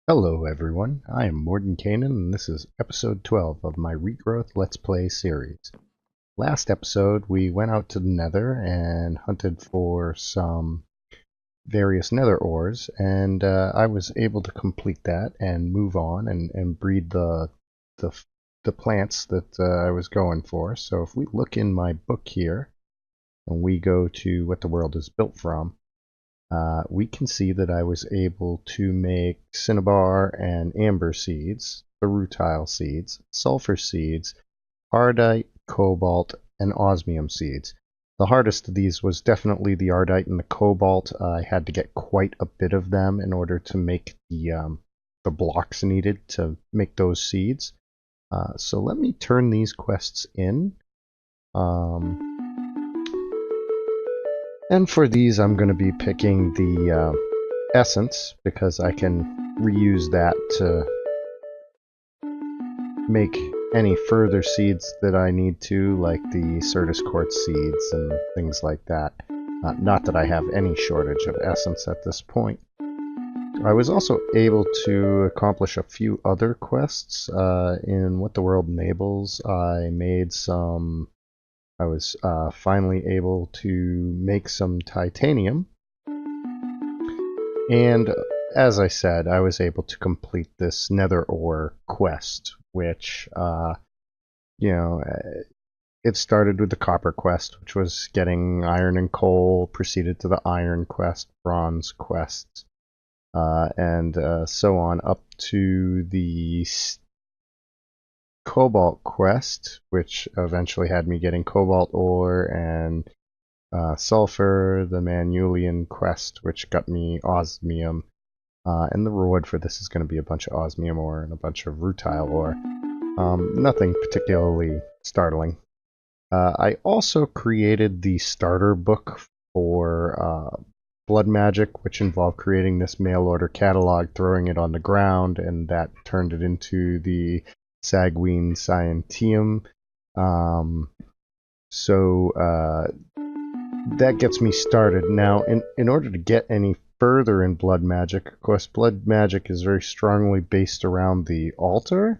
Hello everyone, I am Morden Kanan and this is episode 12 of my Regrowth Let's Play series. Last episode we went out to the nether and hunted for some various nether ores, and I was able to complete that and move on and breed the plants that I was going for. So if we look in my book here and we go to what the world is built from, we can see that I was able to make cinnabar and amber seeds, the rutile seeds, sulfur seeds, ardite, cobalt, and osmium seeds. The hardest of these was definitely the ardite and the cobalt. I had to get quite a bit of them in order to make the blocks needed to make those seeds. So let me turn these quests in. And for these, I'm going to be picking the essence because I can reuse that to make any further seeds that I need to, like the Certus Quartz seeds and things like that. Not that I have any shortage of essence at this point. I was also able to accomplish a few other quests in What the World Enables. I was finally able to make some titanium, and as I said, I was able to complete this nether ore quest, which, it started with the copper quest, which was getting iron and coal, proceeded to the iron quest, bronze quests, and so on up to the cobalt quest, which eventually had me getting cobalt ore and sulfur, the Manuelian quest, which got me osmium, and the reward for this is going to be a bunch of osmium ore and a bunch of rutile ore. Nothing particularly startling. I also created the starter book for blood magic, which involved creating this mail order catalog, throwing it on the ground, and that turned it into the Sanguine Scientium. So that gets me started. Now, in order to get any further in blood magic, of course, blood magic is very strongly based around the altar,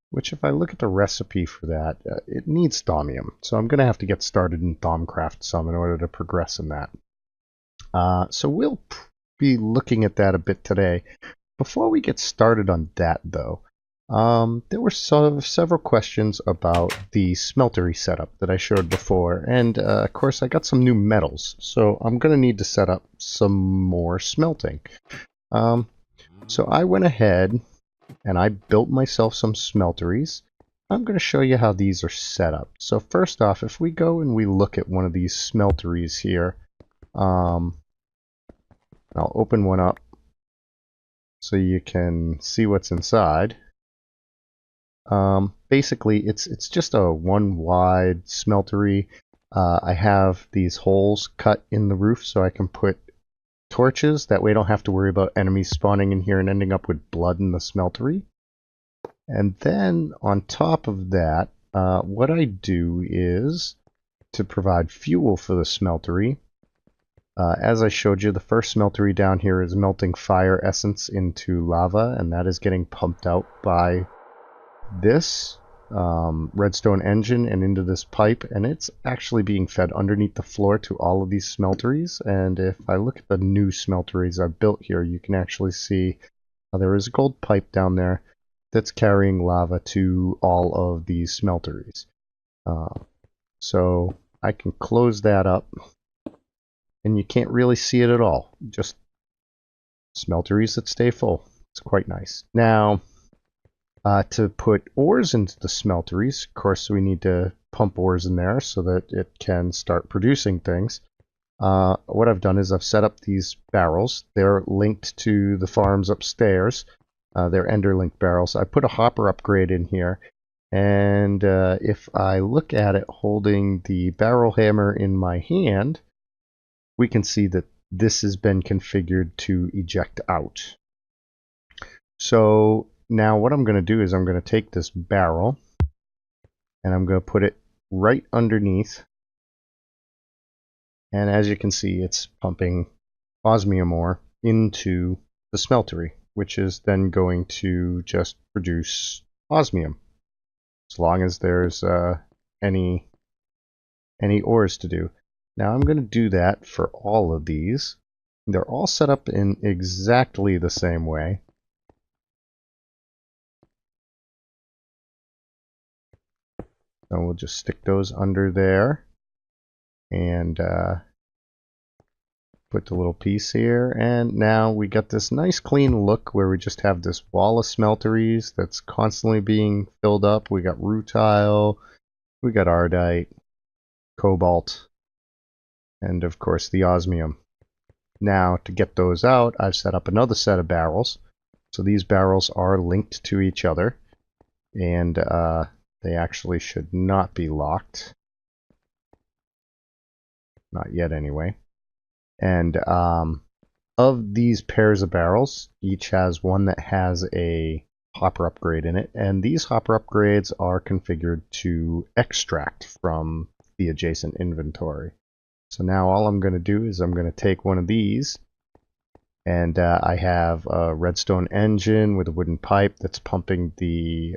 which if I look at the recipe for that, it needs thaumium. So I'm going to have to get started in Thaumcraft some in order to progress in that. So we'll be looking at that a bit today. Before we get started on that, though, there were several questions about the smeltery setup that I showed before, and of course I got some new metals, so I'm going to need to set up some more smelting. So I went ahead and I built myself some smelteries. I'm going to show you how these are set up. So first off, if we go and we look at one of these smelteries here, I'll open one up so you can see what's inside. Basically, it's just a one wide smeltery. I have these holes cut in the roof so I can put torches. That way I don't have to worry about enemies spawning in here and ending up with blood in the smeltery. And then on top of that, what I do is to provide fuel for the smeltery. As I showed you, the first smeltery down here is melting fire essence into lava, and that is getting pumped out by this redstone engine and into this pipe, and it's actually being fed underneath the floor to all of these smelteries. And if I look at the new smelteries I've built here, you can actually see there is a gold pipe down there that's carrying lava to all of these smelteries. So I can close that up, and you can't really see it at all. Just smelteries that stay full. It's quite nice. Now, to put ores into the smelteries, of course, we need to pump ores in there so that it can start producing things. What I've done is I've set up these barrels. They're linked to the farms upstairs. They're Enderlink barrels. I put a hopper upgrade in here, and if I look at it holding the barrel hammer in my hand, we can see that this has been configured to eject out. So now what I'm going to do is I'm going to take this barrel and I'm going to put it right underneath, and as you can see, it's pumping osmium ore into the smeltery. which is then going to just produce osmium, as long as there's any ores to do. Now I'm going to do that for all of these. They're all set up in exactly the same way. So we'll just stick those under there and put the little piece here. And now we got this nice clean look where we just have this wall of smelteries that's constantly being filled up. We got rutile, we got ardite, cobalt, and of course the osmium. Now to get those out, I've set up another set of barrels. So these barrels are linked to each other, and they actually should not be locked. Not yet anyway. And of these pairs of barrels, each has one that has a hopper upgrade in it, and these hopper upgrades are configured to extract from the adjacent inventory. So now all I'm going to do is I'm going to take one of these, and I have a redstone engine with a wooden pipe that's pumping the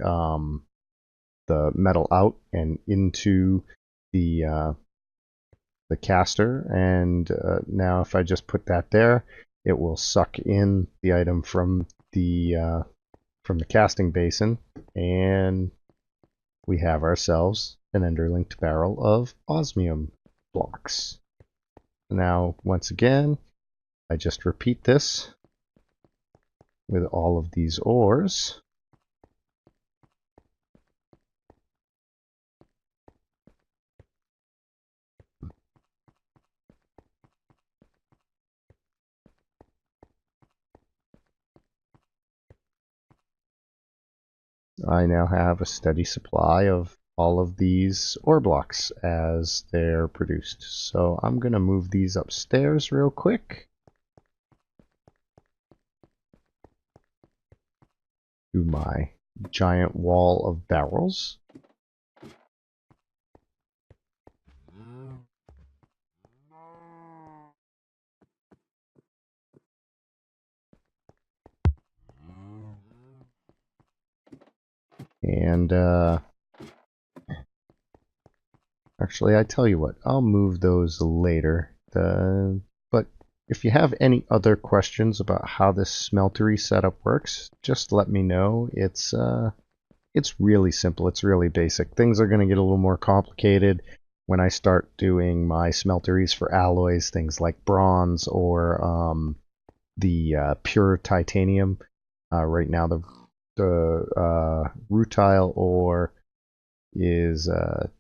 metal out and into the caster, and now if I just put that there, it will suck in the item from the casting basin, and we have ourselves an interlinked barrel of osmium blocks. Now once again, I just repeat this with all of these ores. I now have a steady supply of all of these ore blocks as they're produced. So I'm going to move these upstairs real quick to my giant wall of barrels. And actually, I tell you what, I'll move those later. But if you have any other questions about how this smeltery setup works, just let me know. It's really simple. It's really basic. Things are going to get a little more complicated when I start doing my smelteries for alloys, things like bronze or the pure titanium. Right now, the rutile ore is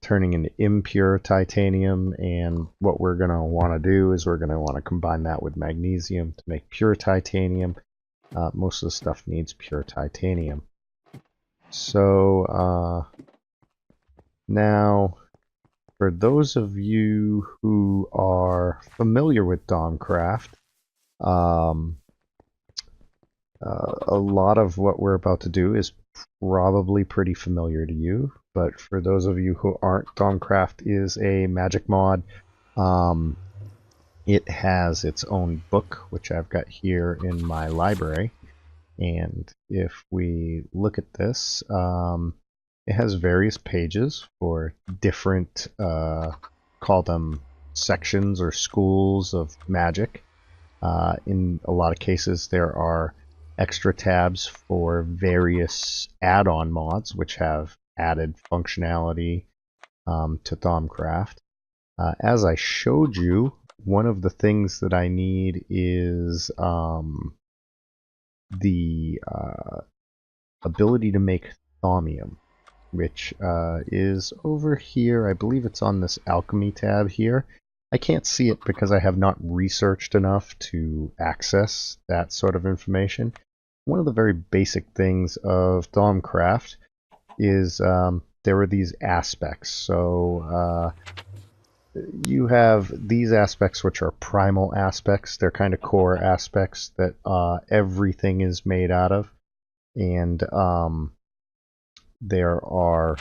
turning into impure titanium, and what we're going to want to do is we're going to want to combine that with magnesium to make pure titanium. Most of the stuff needs pure titanium. So now, for those of you who are familiar with Thaumcraft, a lot of what we're about to do is probably pretty familiar to you, but for those of you who aren't, Thaumcraft is a magic mod. It has its own book, which I've got here in my library, and if we look at this, it has various pages for different, call them sections or schools of magic. In a lot of cases, there are extra tabs for various add-on mods which have added functionality to Thaumcraft. As I showed you, one of the things that I need is the ability to make thaumium, which is over here. I believe it's on this alchemy tab here. I can't see it because I have not researched enough to access that sort of information. One of the very basic things of Thaumcraft is there are these aspects. So you have these aspects which are primal aspects. They're kind of core aspects that everything is made out of. And there are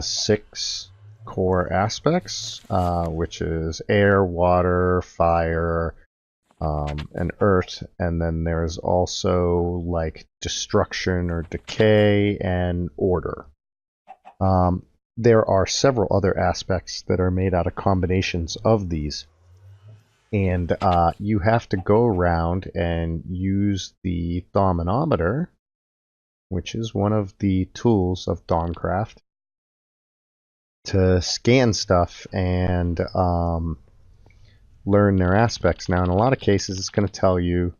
6 core aspects, which is air, water, fire, and earth, and then there's also like destruction or decay and order. There are several other aspects that are made out of combinations of these, and you have to go around and use the Thaumcraft, which is one of the tools of Thaumcraft, to scan stuff and learn their aspects. Now, in a lot of cases, it's going to tell you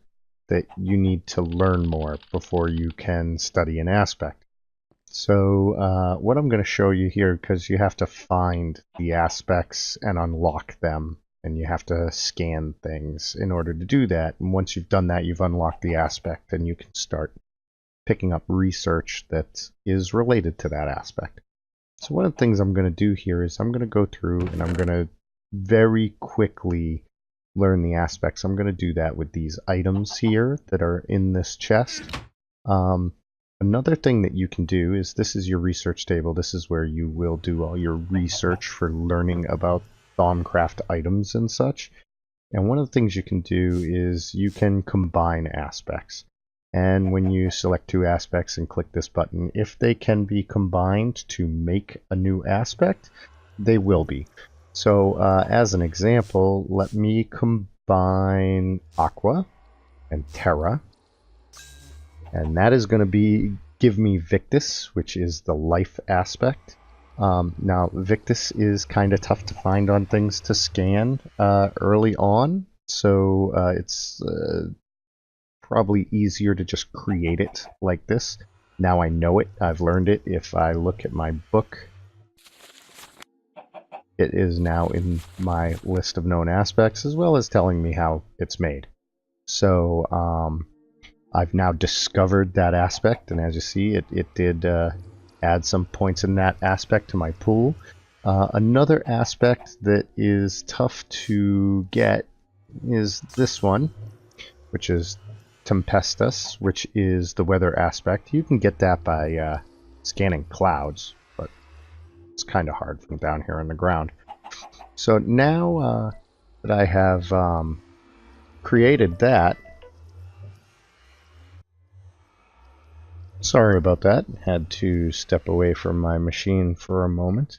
that you need to learn more before you can study an aspect. So what I'm going to show you here, because you have to find the aspects and unlock them, and you have to scan things in order to do that. And once you've done that, you've unlocked the aspect, and you can start picking up research that is related to that aspect. So one of the things I'm going to do here is I'm going to go through and I'm going to very quickly learn the aspects. I'm going to do that with these items here that are in this chest. Another thing that you can do is, this is your research table. This is where you will do all your research for learning about Thaumcraft items and such. And one of the things you can do is you can combine aspects. And when you select two aspects and click this button, if they can be combined to make a new aspect, they will be. So as an example, let me combine Aqua and Terra. And that is going to give me Victus, which is the life aspect. Now, Victus is kind of tough to find on things to scan early on. So it's probably easier to just create it like this. Now I know it, I've learned it. If I look at my book, it is now in my list of known aspects, as well as telling me how it's made. So I've now discovered that aspect, and as you see, it did add some points in that aspect to my pool. Another aspect that is tough to get is this one, which is Tempestus, which is the weather aspect. You can get that by scanning clouds, but it's kind of hard from down here on the ground. So now that I have created that, sorry about that, had to step away from my machine for a moment.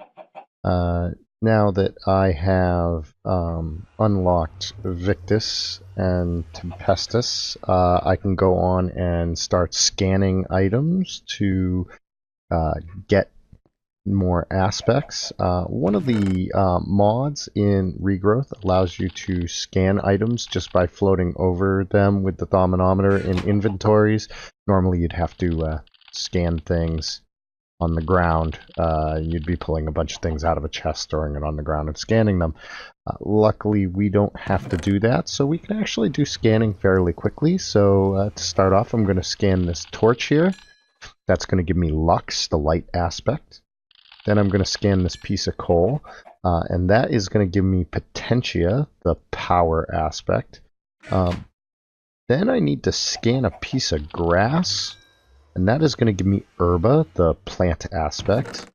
Now that I have unlocked Victus and Tempestus, I can go on and start scanning items to get more aspects. One of the mods in Regrowth allows you to scan items just by floating over them with the Thaumcraft in inventories. Normally you'd have to scan things on the ground. You'd be pulling a bunch of things out of a chest, storing it on the ground, and scanning them. Luckily, we don't have to do that, so we can actually do scanning fairly quickly. So to start off, I'm going to scan this torch here. That's going to give me Lux, the light aspect. Then I'm going to scan this piece of coal, and that is going to give me Potentia, the power aspect. Then I need to scan a piece of grass, and that is going to give me Herba, the plant aspect.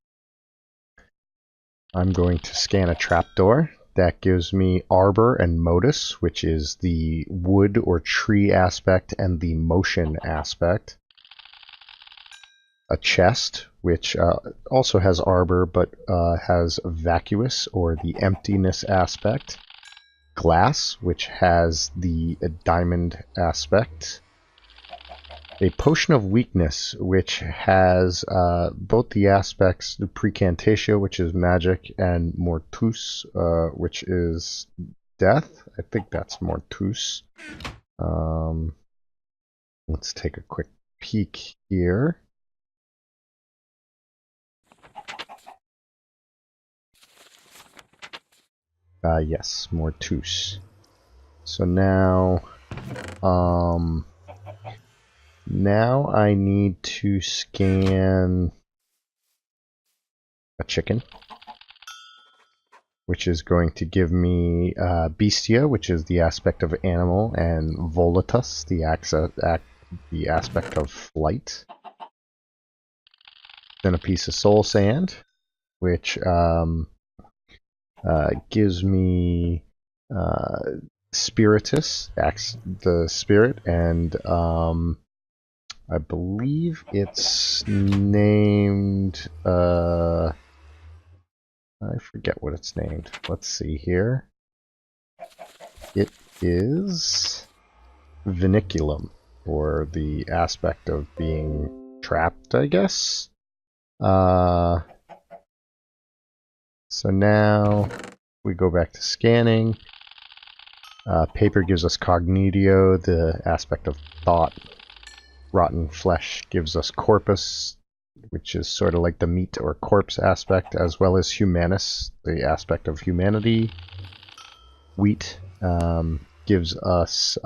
I'm going to scan a trapdoor. That gives me Arbor and Modus, which is the wood or tree aspect and the motion aspect. A chest, which also has Arbor, but has Vacuous, or the emptiness aspect. Glass, which has the diamond aspect. A Potion of Weakness, which has both the aspects, the Precantatio, which is magic, and Mortus, which is death. I think that's Mortus. Let's take a quick peek here. Yes, Mortus. So now I need to scan a chicken, which is going to give me Bestia, which is the aspect of animal, and Volatus, the aspect of flight. Then a piece of soul sand, which gives me Spiritus, the spirit, and I believe it's named, I forget what it's named. Let's see here. It is Vinculum, or the aspect of being trapped, I guess. So now we go back to scanning. Paper gives us cognitio, the aspect of thought. Rotten flesh gives us corpus, which is sort of like the meat or corpse aspect, as well as humanus, the aspect of humanity. Wheat gives us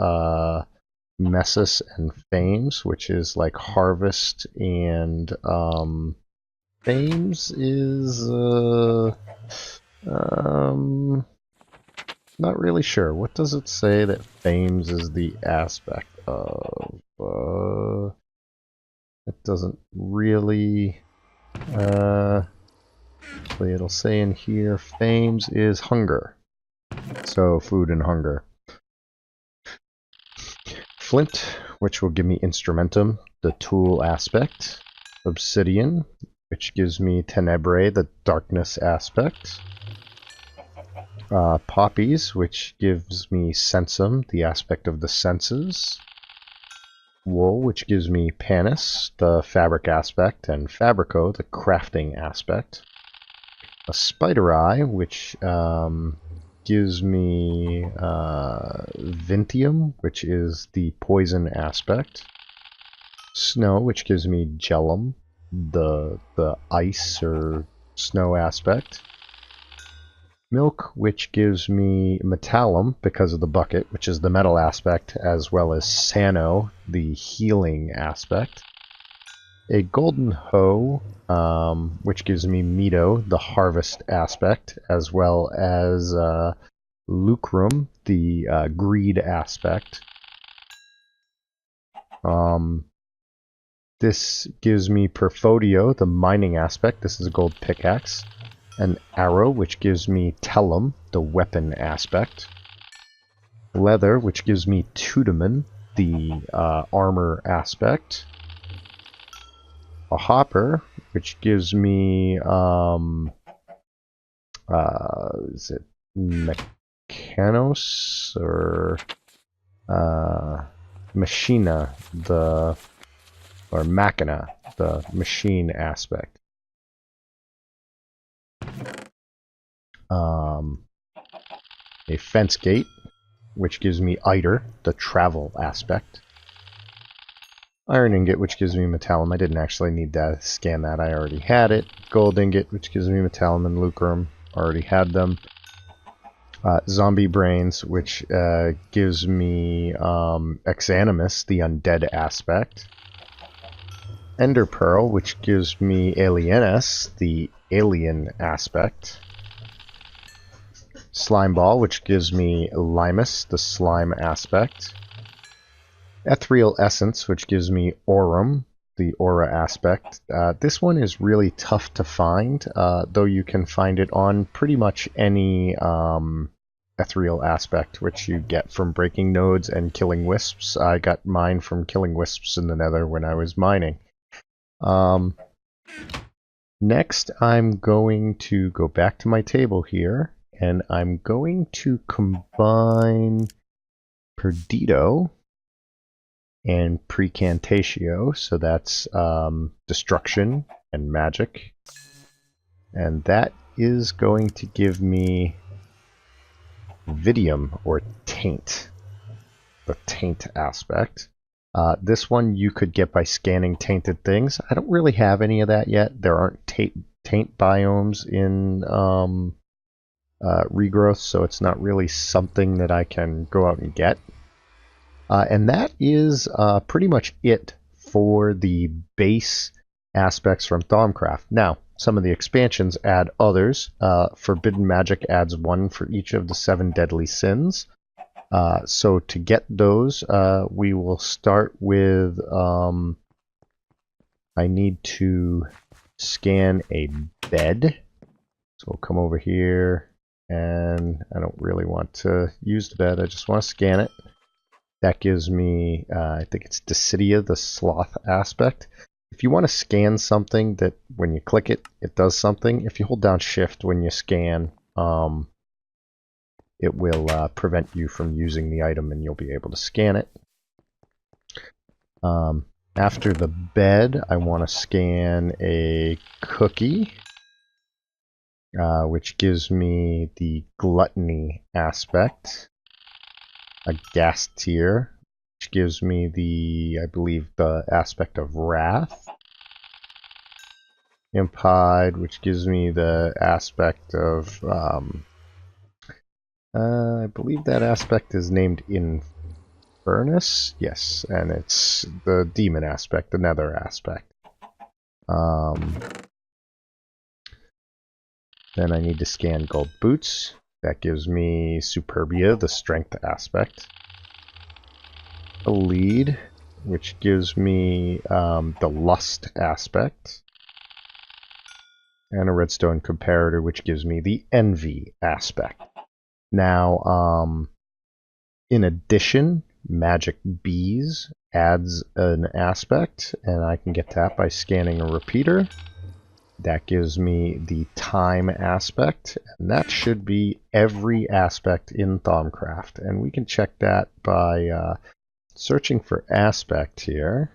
messus and fames, which is like harvest, and fames is not really sure. What does it say that fames is the aspect of? It doesn't really. It'll say in here, fames is hunger. So food and hunger. Flint, which will give me instrumentum, the tool aspect. Obsidian, which gives me tenebrae, the darkness aspect. Poppies, which gives me sensum, the aspect of the senses. Wool, which gives me panis, the fabric aspect, and fabrico, the crafting aspect. A spider eye, which gives me vintium, which is the poison aspect. Snow, which gives me gellum, the ice or snow aspect. Milk, which gives me metallum because of the bucket, which is the metal aspect, as well as sano, the healing aspect. A golden hoe, which gives me meadow, the harvest aspect, as well as lucrum, the greed aspect. This gives me perfodio, the mining aspect. This is a gold pickaxe. An arrow, which gives me tellum, the weapon aspect. Leather, which gives me tudamen, the armor aspect. A hopper, which gives me is it mechanos or machina, or machina, the machine aspect. A fence gate, which gives me iter, the travel aspect. Iron ingot, which gives me metallum. I didn't actually need to scan that, I already had it. Gold ingot, which gives me metallum and lucrum. Already had them. Zombie brains, which gives me exanimus, the undead aspect. Ender pearl, which gives me alienus, the alien aspect. Slime ball, which gives me limus, the slime aspect. Ethereal essence, which gives me aurum, the aura aspect. This one is really tough to find, though you can find it on pretty much any ethereal aspect, which you get from breaking nodes and killing wisps. I got mine from killing wisps in the nether when I was mining. Next, I'm going to go back to my table here, and I'm going to combine Perdido and Precantatio, so that's destruction and magic, and that is going to give me Vidium, or taint, the taint aspect. This one you could get by scanning tainted things. I don't really have any of that yet. There aren't taint biomes in Regrowth, so it's not really something that I can go out and get. And that is pretty much it for the base aspects from Thaumcraft. Now, some of the expansions add others. Forbidden Magic adds one for each of the 7 deadly sins. So to get those, we will start with, I need to scan a bed. So we'll come over here and I don't really want to use the bed, I just want to scan it. That gives me, I think it's Decidia, the sloth aspect. If you want to scan something that when you click it, it does something, if you hold down shift when you scan, it will prevent you from using the item and you'll be able to scan it. After the bed, I want to scan a cookie, which gives me the gluttony aspect. A gas tier, which gives me the, I believe, the aspect of wrath. Impide, which gives me the aspect of, I believe that aspect is named Infernus. Yes, and it's the demon aspect, the nether aspect. Then I need to scan gold boots. That gives me Superbia, the strength aspect. A lead, which gives me the lust aspect. And a redstone comparator, which gives me the envy aspect. Now, in addition, magic bees adds an aspect, and I can get that by scanning a repeater. That gives me the time aspect, and that should be every aspect in Thaumcraft. And we can check that by searching for aspect here.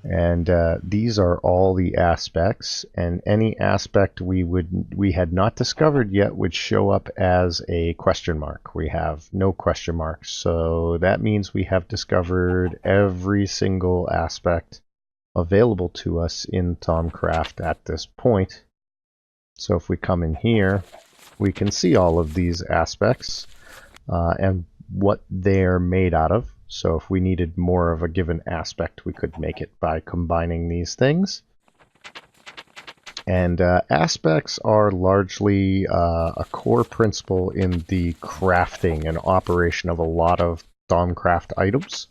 And these are all the aspects, and any aspect we had not discovered yet would show up as a question mark. We have no question marks, so that means we have discovered every single aspect available to us in Thaumcraft at this point. So if we come in here, we can see all of these aspects and what they're made out of. So if we needed more of a given aspect, we could make it by combining these things. And aspects are largely a core principle in the crafting and operation of a lot of Thaumcraft items.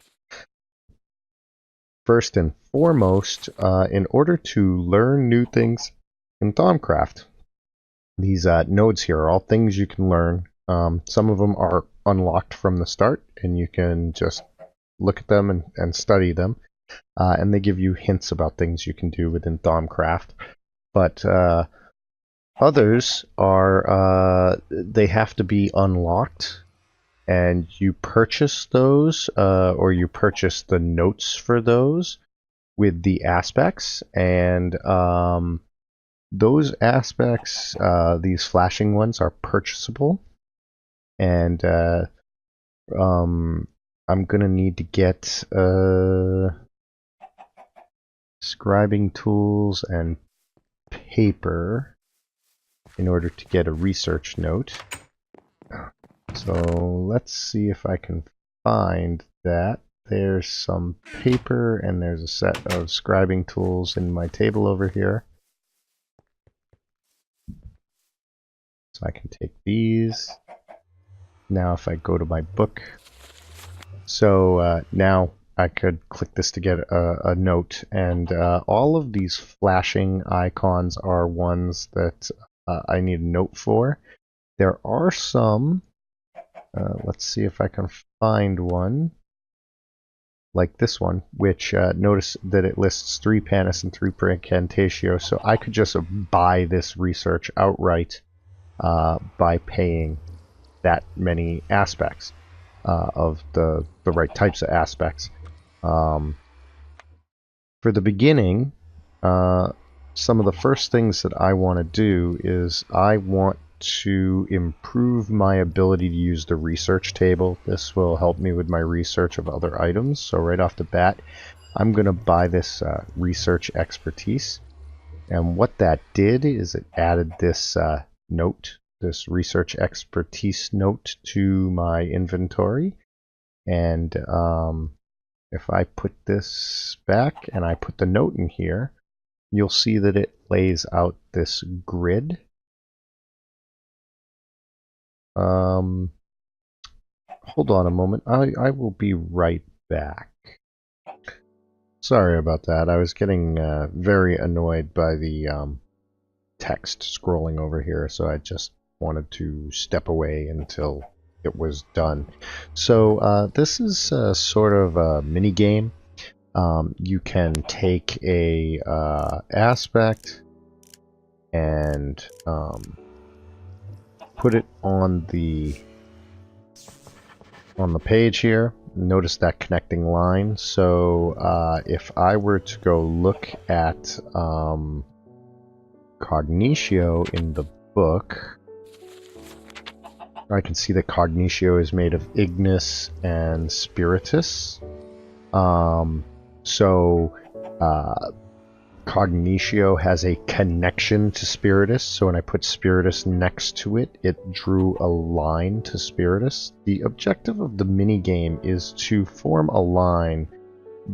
First and foremost, in order to learn new things in Thaumcraft, these nodes here are all things you can learn. Some of them are unlocked from the start, and you can just look at them and study them. And they give you hints about things you can do within Thaumcraft. But others are, they have to be unlocked. And you purchase those, or you purchase the notes for those with the aspects. And those aspects, these flashing ones, are purchasable. And I'm going to need to get scribing tools and paper in order to get a research note. So let's see if I can find that. There's some paper and there's a set of scribing tools in my table over here. So I can take these. Now if I go to my book, so now I could click this to get a note, and all of these flashing icons are ones that I need a note for. There are some, let's see if I can find one, like this one, which notice that it lists 3 Panis and 3 Precantatio, so I could just buy this research outright by paying that many aspects of the right types of aspects. For the beginning, some of the first things that I want to do is I want to improve my ability to use the research table. This will help me with my research of other items. So right off the bat, I'm going to buy this research expertise. And what that did is it added this note, this research expertise note to my inventory. And if I put this back and I put the note in here, you'll see that it lays out this grid. Hold on a moment. I will be right back. Sorry about that. I was getting very annoyed by the text scrolling over here, so I just wanted to step away until it was done. So this is sort of a mini game. You can take a aspect and put it on the page here. Notice that connecting line. So if I were to go look at Cognitio in the book, I can see that Cognitio is made of Ignis and Spiritus. Cognitio has a connection to Spiritus, so when I put Spiritus next to it, it drew a line to Spiritus. The objective of the minigame is to form a line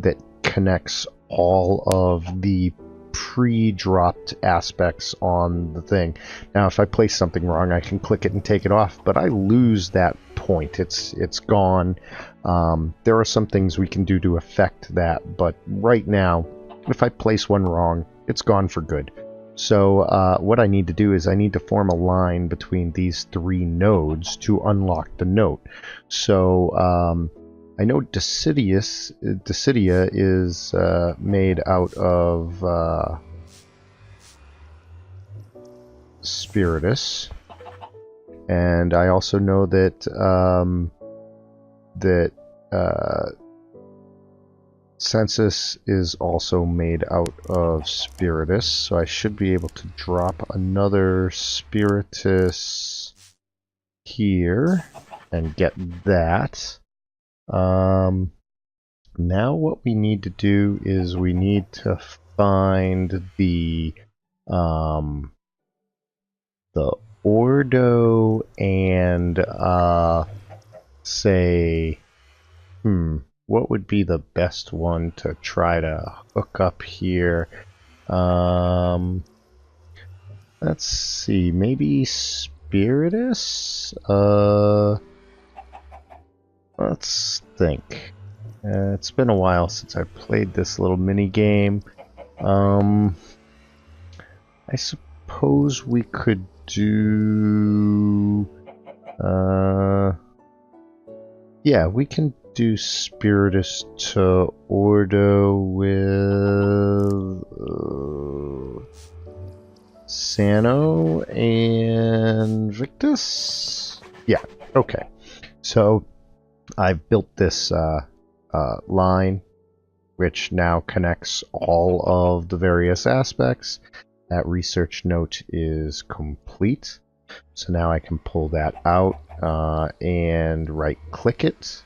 that connects all of the pre-dropped aspects on the thing. Now, if I place something wrong, I can click it and take it off, but I lose that point. It's gone. There are some things we can do to affect that, but right now, if I place one wrong, it's gone for good. So what I need to do is I need to form a line between these three nodes to unlock the note. So I know Decidia is made out of Spiritus, and I also know that Census is also made out of Spiritus, so I should be able to drop another Spiritus here and get that. Now what we need to do is we need to find the Ordo and say, what would be the best one to try to hook up here? Let's see, maybe Spiritus? Let's think. It's been a while since I played this little mini game. I suppose we could do... yeah, we can do Spiritus to Ordo with Sano and Victus? Yeah, okay. So I've built this line which now connects all of the various aspects. That research note is complete. So now I can pull that out and right click it.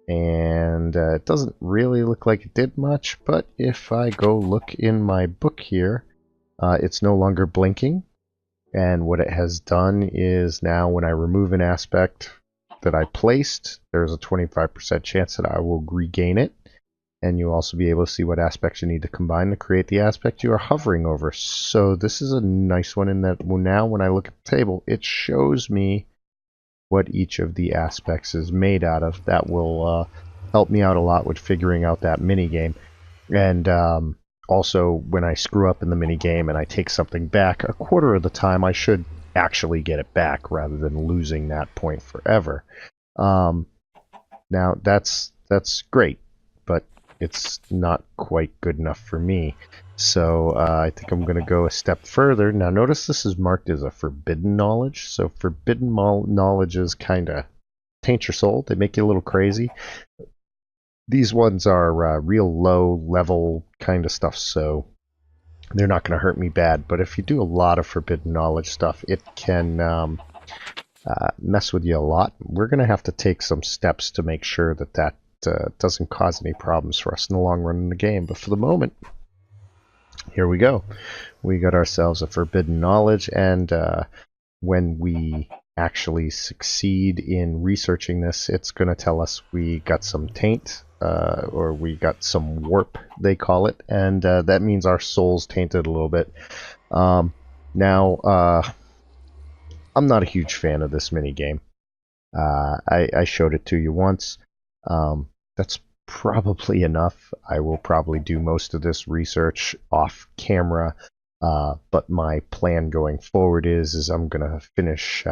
And it doesn't really look like it did much, but if I go look in my book here, it's no longer blinking. And what it has done is now when I remove an aspect that I placed, there's a 25% chance that I will regain it. And you'll also be able to see what aspects you need to combine to create the aspect you are hovering over. So this is a nice one in that now when I look at the table, it shows me what each of the aspects is made out of. That will help me out a lot with figuring out that mini game. And also, when I screw up in the mini game and I take something back, a quarter of the time I should actually get it back rather than losing that point forever. Now that's great, but it's not quite good enough for me. So I think I'm going to go a step further. Now notice this is marked as a forbidden knowledge. So forbidden knowledges kind of taint your soul. They make you a little crazy. These ones are real low level kind of stuff, so they're not going to hurt me bad. But if you do a lot of forbidden knowledge stuff, it can mess with you a lot. We're going to have to take some steps to make sure that that doesn't cause any problems for us in the long run in the game. But for the moment, here we go. We got ourselves a forbidden knowledge, and when we actually succeed in researching this, it's going to tell us we got some taint, or we got some warp, they call it, and that means our soul's tainted a little bit. Now, I'm not a huge fan of this mini game. I showed it to you once. That's probably enough. I will probably do most of this research off camera. But my plan going forward is I'm going to finish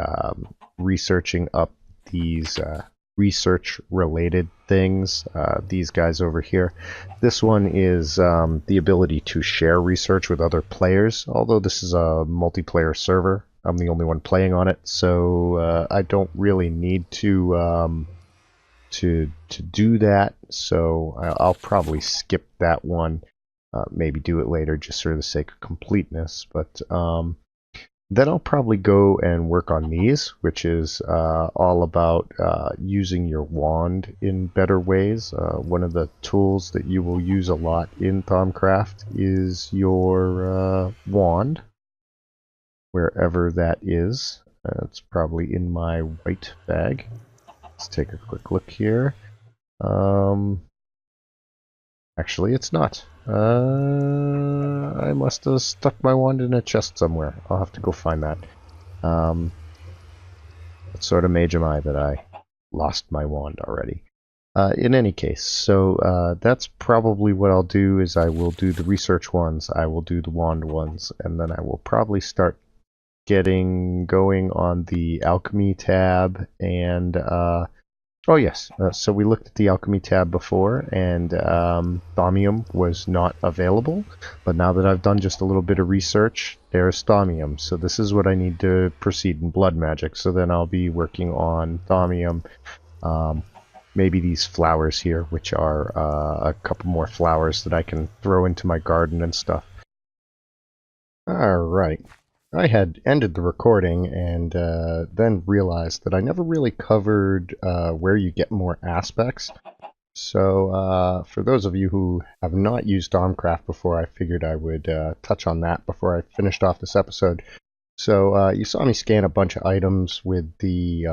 researching up these research-related things. These guys over here. This one is the ability to share research with other players. Although this is a multiplayer server, I'm the only one playing on it, so I don't really need to do that. So I'll probably skip that one. Maybe do it later just for the sake of completeness. But then I'll probably go and work on these, which is all about using your wand in better ways. One of the tools that you will use a lot in Thaumcraft is your wand, wherever that is. It's probably in my white bag. Let's take a quick look here. Actually, it's not. I must have stuck my wand in a chest somewhere. I'll have to go find that. What sort of mage am I that I lost my wand already? In any case, so that's probably what I'll do. Is I will do the research ones, I will do the wand ones, and then I will probably start getting going on the alchemy tab. And oh yes, so we looked at the alchemy tab before, and Thaumium was not available, but now that I've done just a little bit of research, there's Thaumium. So this is what I need to proceed in blood magic. So then I'll be working on Thaumium, maybe these flowers here, which are a couple more flowers that I can throw into my garden and stuff. Alright. I had ended the recording and then realized that I never really covered where you get more aspects. So for those of you who have not used Thaumcraft before, I figured I would touch on that before I finished off this episode. So you saw me scan a bunch of items with the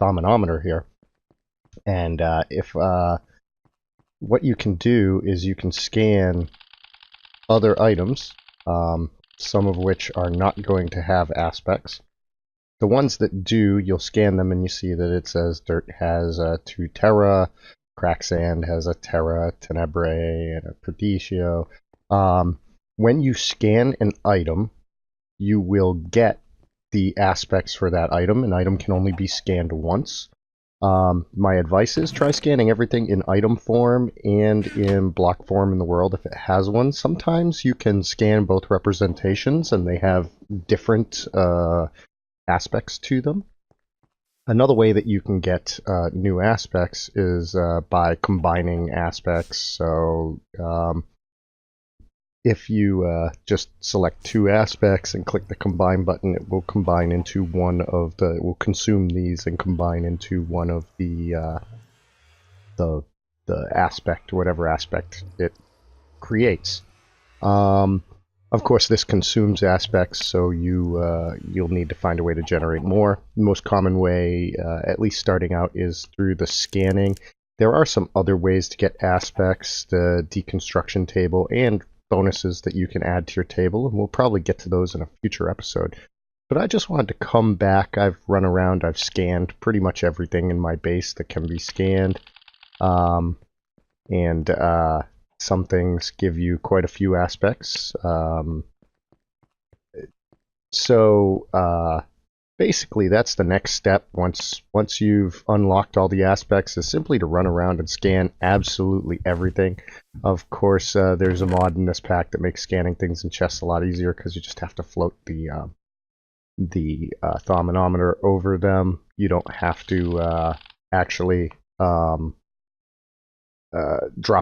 Thaumanometer here. And if what you can do is you can scan other items, some of which are not going to have aspects. The ones that do, you'll scan them and you see that it says dirt has 2 Terra, crack sand has a Terra, Tenebrae, and a Perdicio. When you scan an item, you will get the aspects for that item. An item can only be scanned once. My advice is try scanning everything in item form and in block form in the world if it has one. Sometimes you can scan both representations and they have different aspects to them. Another way that you can get new aspects is by combining aspects. So if you just select 2 aspects and click the combine button, it will combine into one of the, it will consume these and combine into one of the aspect, or whatever aspect it creates. Of course, this consumes aspects, so you'll need to find a way to generate more. The most common way, at least starting out, is through the scanning. There are some other ways to get aspects, the deconstruction table, and bonuses that you can add to your table, and we'll probably get to those in a future episode. But I just wanted to come back. I've run around, I've scanned pretty much everything in my base that can be scanned, and some things give you quite a few aspects. Basically that's the next step once you've unlocked all the aspects, is simply to run around and scan absolutely everything. Of course, there's a mod in this pack that makes scanning things in chests a lot easier, because you just have to float the Thaumanometer over them. You don't have to actually drop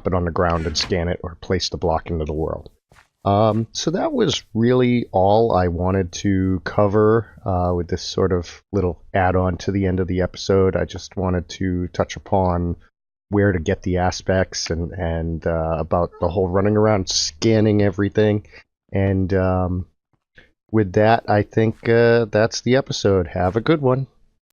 it on the ground and scan it, or place the block into the world. So that was really all I wanted to cover with this sort of little add-on to the end of the episode. I just wanted to touch upon where to get the aspects and about the whole running around scanning everything. And with that, I think that's the episode. Have a good one.